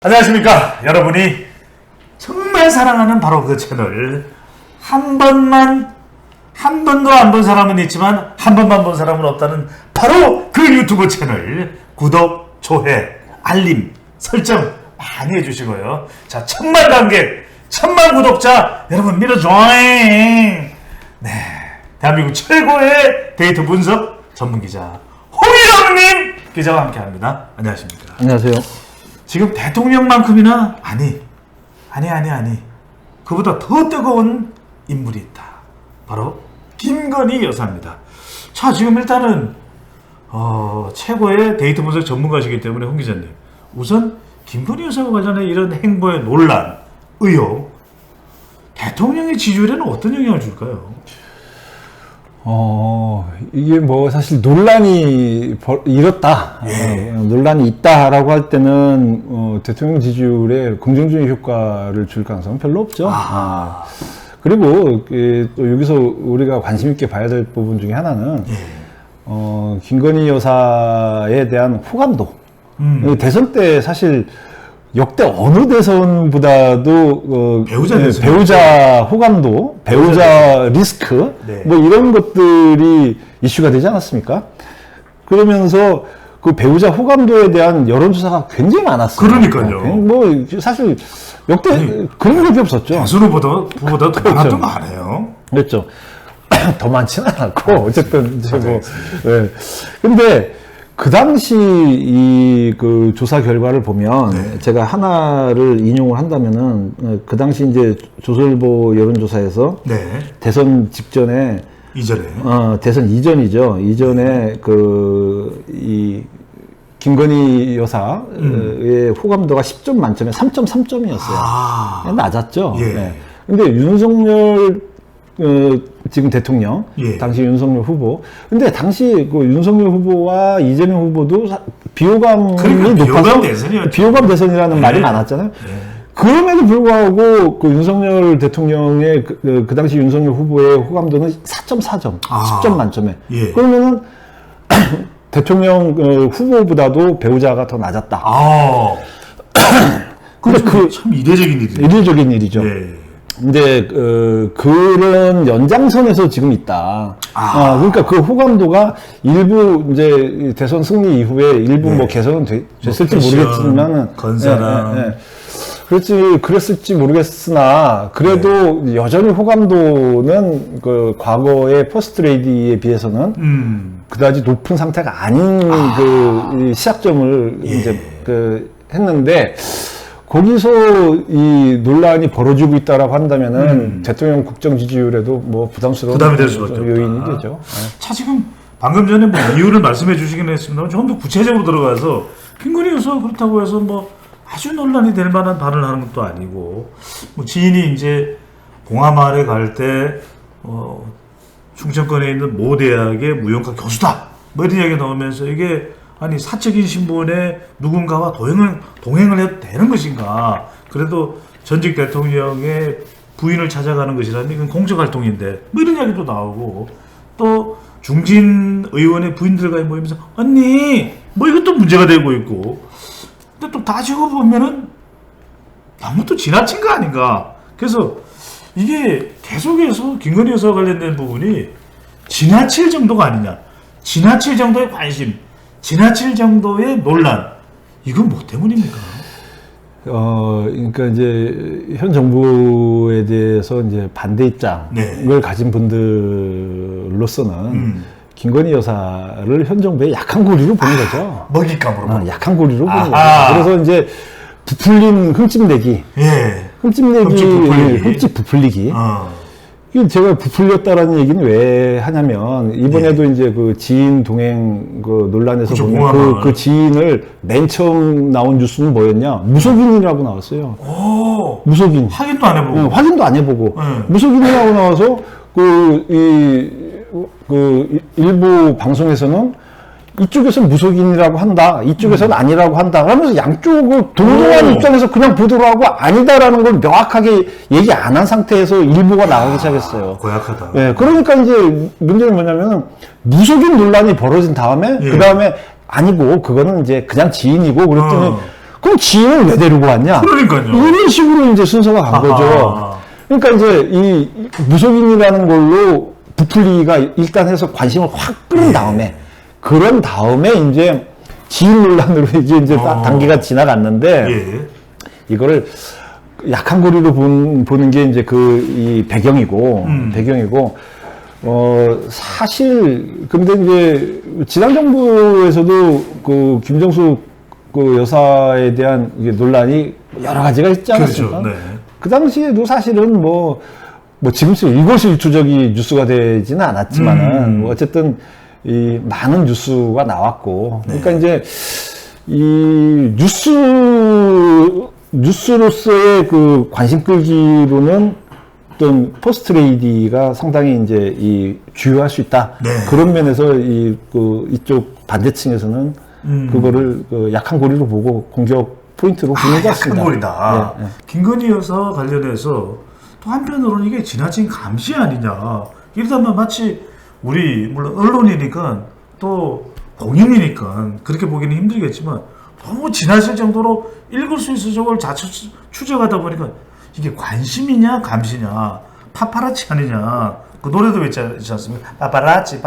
안녕하십니까. 여러분이 정말 사랑하는 바로 그 채널, 한 번도 안 본 사람은 있지만 한 번만 본 사람은 없다는 바로 그 유튜브 채널 구독, 좋아요, 알림, 설정 많이 해주시고요. 자, 1000만 관객, 1000만 구독자 여러분 밀어줘잉. 네, 대한민국 최고의 데이터 분석 전문기자 홍일영님 기자와 함께합니다. 안녕하십니까. 안녕하세요. 지금 대통령만큼이나 아니 그보다 더 뜨거운 인물이 있다. 바로 김건희 여사입니다. 자, 지금 일단은 최고의 데이터 분석 전문가시기 때문에 홍 기자님, 우선 김건희 여사와 관련해 이런 행보의 논란, 의혹, 대통령의 지지율에는 어떤 영향을 줄까요? 이게 뭐 사실 논란이 일었다, 논란이 있다라고 할 때는 대통령 지지율에 긍정적인 효과를 줄 가능성은 별로 없죠. 그리고 또 여기서 우리가 관심 있게 봐야 될 부분 중에 하나는 김건희 여사에 대한 호감도. 대선 때 사실 역대 어느 대선보다도 배우자 호감도, 배우자 리스크, 뭐 이런 것들이 이슈가 되지 않았습니까? 그러면서 그 배우자 호감도에 대한 여론조사가 굉장히 많았어요. 그러니까요. 뭐 사실 역대 그런 적이 없었죠. 대선 후보보다 더 많았던 거 아니에요? 그렇죠. 더 많지는 않았고 어쨌든 이제 뭐. 근데 그 당시 그 조사 결과를 보면 제가 하나를 인용을 한다면은 그 당시 이제 조선일보 여론조사에서 대선 직전에 대선 이전이죠. 이전에 이 김건희 여사의 호감도가 10점 만점에 3.3점이었어요. 낮았죠. 근데 윤석열 지금 대통령, 당시 윤석열 후보. 근데 당시 그 윤석열 후보와 이재명 후보도 비호감이 높아서 비호감 대선이라는 말이 많았잖아요. 그럼에도 불구하고 그 윤석열 대통령의 그 당시 윤석열 후보의 호감도는 4.4점, 10점 만점에. 그러면은 대통령 후보보다도 배우자가 더 낮았다. 근데 참 이례적인 일이죠. 근데 그런 연장선에서 지금 있다. 그러니까 그 호감도가 일부 이제 대선 승리 이후에 일부 뭐 개선은 됐을지 모르겠지만은 그랬을지 모르겠으나 그래도 여전히 호감도는 그 과거의 퍼스트 레이디에 비해서는 그다지 높은 상태가 아닌 그 시작점을 이제 했는데. 거기서 이 논란이 벌어지고 있다라고 한다면은 대통령 국정 지지율에도 뭐 부담이 될 수밖에 없다. 요인이 되죠. 자, 지금 방금 전에 뭐 이유를 말씀해 주시긴 했습니다만 좀 더 구체적으로 들어가서 김건희 여사 그렇다고 해서 뭐 아주 논란이 될 만한 발언을 하는 것도 아니고, 뭐 지인이 이제 봉하마을에 갈 때 충청권에 있는 모 대학의 무용가 교수다 뭐 이런 이야기 나오면서 이게 아니 사적인 신분에 누군가와 동행을 해도 되는 것인가? 그래도 전직 대통령의 부인을 찾아가는 것이라면 이건 공적활동인데 뭐 이런 이야기도 나오고, 또 중진 의원의 부인들과 모이면서 언니 뭐 이것도 문제가 되고 있고, 근데 또 따지고 보면은 너무 또 지나친 거 아닌가? 그래서 이게 계속해서 김건희 여사와 관련된 부분이 지나칠 정도가 아니냐, 지나칠 정도의 관심, 지나칠 정도의 논란, 이건 뭐 때문입니까? 그러니까 이제 현 정부에 대해서 이제 반대 입장을 가진 분들로서는 김건희 여사를 현 정부의 약한 고리로 보는 거죠. 먹잇감으로. 약한 고리로 보는 거죠. 그래서 이제 부풀린 흠집내기, 흠집 부풀리기. 제가 부풀렸다라는 얘기는 왜 하냐면, 이번에도 이제 그 지인 동행 그 논란에서 보면 그 지인을 맨 처음 나온 뉴스는 뭐였냐? 무속인이라고 나왔어요. 무속인. 확인도 안 해보고. 확인도 안 해보고. 무속인이라고 나와서 일부 방송에서는 이쪽에서는 무속인이라고 한다, 이쪽에서는 아니라고 한다 하면서 양쪽을 동등한 입장에서 그냥 보도를 하고 아니다라는 걸 명확하게 얘기 안 한 상태에서 일부가 나가기 시작했어요. 고약하다. 그러니까 이제 문제는 뭐냐면은 무속인 논란이 벌어진 다음에 그 다음에 아니고 그거는 이제 그냥 지인이고 그랬더니 그럼 그럼 지인을 왜 데리고 왔냐? 그러니까요. 이런 식으로 이제 순서가 간 거죠. 그러니까 이제 이 무속인이라는 걸로 부풀리가 일단 해서 관심을 확 끌은 다음에, 그런 다음에 이제 지인 논란으로 이제 단계가 지나갔는데, 예. 이거를 약한 고리로 보는 게 이제 이 배경이고, 사실, 근데 이제, 지난 정부에서도 그 김정숙 그 여사에 대한 이게 논란이 여러 가지가 있지 않았습니까? 그렇죠. 네. 그 당시에도 사실은 뭐 지금처럼 일거수일투족이 뉴스가 되지는 않았지만은, 뭐 어쨌든, 많은 뉴스가 나왔고, 그러니까 이제, 뉴스로서의 그 관심 끌기로는 어떤 포스트레이디가 상당히 이제 주요할 수 있다. 네. 그런 면에서 이쪽 반대층에서는 그거를 약한 고리로 보고 공격 포인트로 보는 것 같습니다. 약한 고리다. 네. 김건희 여사 관련해서 또 한편으로는 이게 지나친 감시 아니냐. 이러다만 마치 우리 물론 언론이니까 또 공인이니까 그렇게 보기는 힘들겠지만 너무 지나칠 정도로 읽을 수 있을 정도를 추적하다 보니까 이게 관심이냐 감시냐 파파라치 아니냐. 그 노래도 있지 않습니까? 파파라치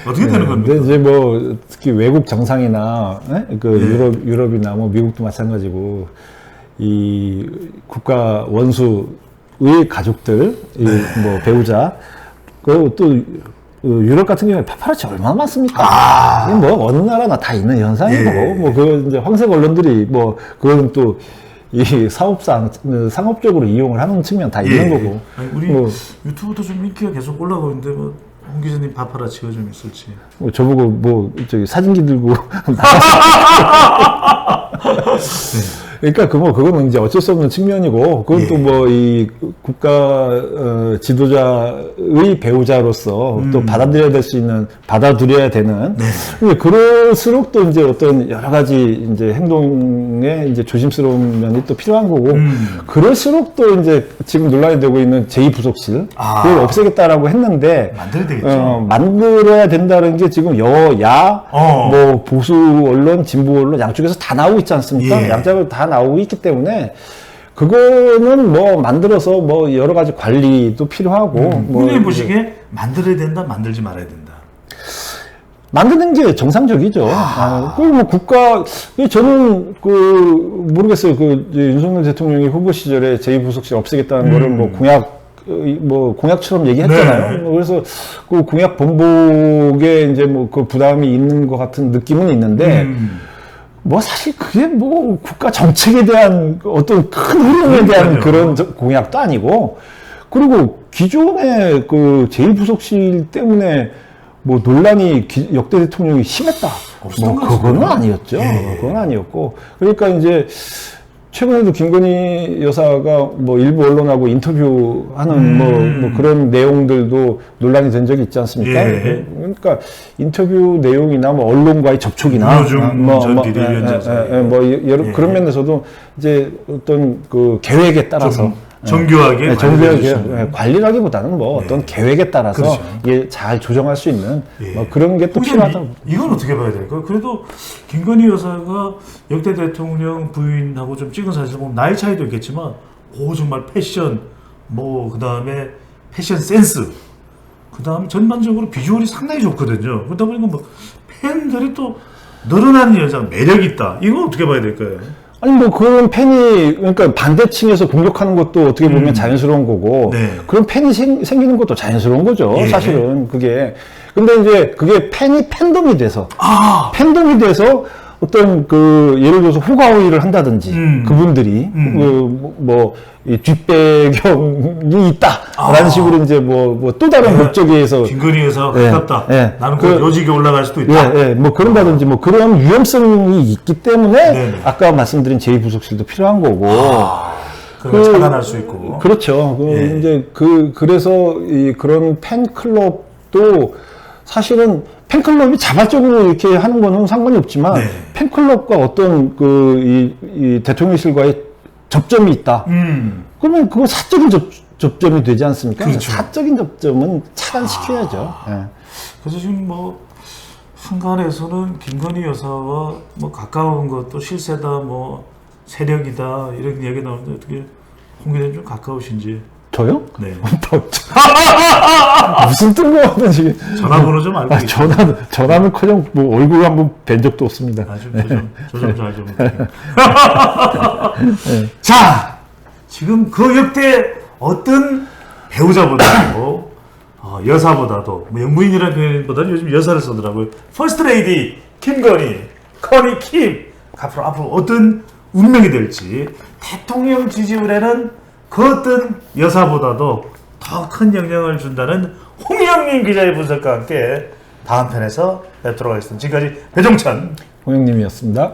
어떻게 되는 겁니까? 근데 이제 뭐 특히 외국 정상이나 유럽이나 뭐 미국도 마찬가지고 이 국가 원수의 가족들, 뭐 배우자, 그리고 또 유럽 같은 경우에 파파라치 얼마나 많습니까? 이게 뭐 어느 나라나 다 있는 현상이고, 뭐 그 이제 황색 언론들이 뭐 그건 또 이 상업적으로 이용을 하는 측면 다 있는 거고. 아니, 우리 뭐, 유튜브도 좀 인기가 계속 올라가고 있는데 뭐 홍 기자님 파파라치가 좀 있을지. 뭐 저보고 뭐 저기 사진기 들고 그러니까 그거는 이제 어쩔 수 없는 측면이고, 그건 또 뭐 이 국가 지도자의 배우자로서 또 받아들여야 되는. 근데 그럴수록 또 이제 어떤 여러 가지 이제 행동에 이제 조심스러운 면이 또 필요한 거고, 그럴수록 또 이제 지금 논란이 되고 있는 제2부속실 그걸 없애겠다라고 했는데, 만들어야 되겠죠. 만들어야 된다는 게 지금 여야 뭐 보수 언론, 진보 언론 양쪽에서 다 나오고 있지 않습니까? 양쪽을 다 나오고 있기 때문에 그거는 뭐 만들어서 뭐 여러 가지 관리도 필요하고. 본인이 보시기에 만들어야 된다, 만들지 말아야 된다. 만드는 게 정상적이죠. 그리고 뭐 저는 모르겠어요. 윤석열 대통령이 후보 시절에 제2부속실 없애겠다는 거를 공약처럼 얘기했잖아요. 네. 그래서 그 공약 번복에 이제 뭐 그 부담이 있는 것 같은 느낌은 있는데, 뭐 사실 그게 뭐 국가 정책에 대한 어떤 큰 흐름에 대한 그런 공약도 아니고, 그리고 기존의 그 제1부속실 때문에 뭐 논란이 역대 대통령이 심했다. 뭐 그거는 아니었죠. 그건 아니었고. 그러니까 이제 최근에도 김건희 여사가 뭐 일부 언론하고 인터뷰하는 뭐 그런 내용들도 논란이 된 적이 있지 않습니까? 그러니까 인터뷰 내용이나 뭐 언론과의 접촉이나 여러 그런 면에서도 이제 어떤 그 계획에 따라서 정교하게 관리라기보다는 뭐 어떤 계획에 따라서 이게 잘 조정할 수 있는 뭐 그런 게 또 필요하다고. 이건 어떻게 봐야 될까요? 그래도 김건희 여사가 역대 대통령 부인하고 좀 찍은 사진을 보면 나이 차이도 있겠지만 정말 패션, 뭐 그다음에 패션 센스, 그다음 전반적으로 비주얼이 상당히 좋거든요. 그러다 보니까 뭐 팬들이 또 늘어나는 여자 매력 있다. 이건 어떻게 봐야 될까요? 아니 뭐 그런 팬이, 그러니까 반대층에서 공격하는 것도 어떻게 보면 자연스러운 거고, 그런 팬이 생기는 것도 자연스러운 거죠. 사실은 그게. 근데 이제 그게 팬덤이 돼서 어떤 예를 들어서 호가호위를 한다든지, 그분들이 이 뒷배경이 있다라는 식으로 이제 또 다른 목적에 의해서 김건희 여사가 가깝다. 나는 요직에 올라갈 수도 있다. 뭐 그런다든지 뭐 그런 위험성이 있기 때문에 아까 말씀드린 제2부속실도 필요한 거고. 그걸 차단할 수 있고. 그렇죠. 이제 그래서 그런 팬클럽도 사실은 팬클럽이 자발적으로 이렇게 하는 거는 상관이 없지만, 팬클럽과 어떤 이 대통령실과의 접점이 있다. 그러면 그거 사적인 접점이 되지 않습니까? 그렇죠. 사적인 접점은 차단시켜야죠. 그래서 지금 뭐 한간에서는 김건희 여사와 뭐 가까운 것도 실세다, 뭐 세력이다 이런 이야기 나오는데 어떻게 홍 기자님 좀 가까우신지? 저요? 네. 무슨 뜬금없는 지금 전화번호 좀 알고 계시죠? 전화는커녕 뭐 얼굴 한번 뵌 적도 없습니다. 조좀 잘 좀. 자, 지금 그 역대 어떤 배우자보다도 여사보다도 뭐 영부인이라는 표현보다는 요즘 여사를 쓰더라고요. 퍼스트 레이디 김건희, 커니 킴 앞으로 어떤 운명이 될지 대통령 지지율에는 그 어떤 여사보다도 더 큰 영향을 준다는 홍영민 기자의 분석과 함께 다음 편에서 뵙도록 하겠습니다. 지금까지 배종찬 홍영님이었습니다.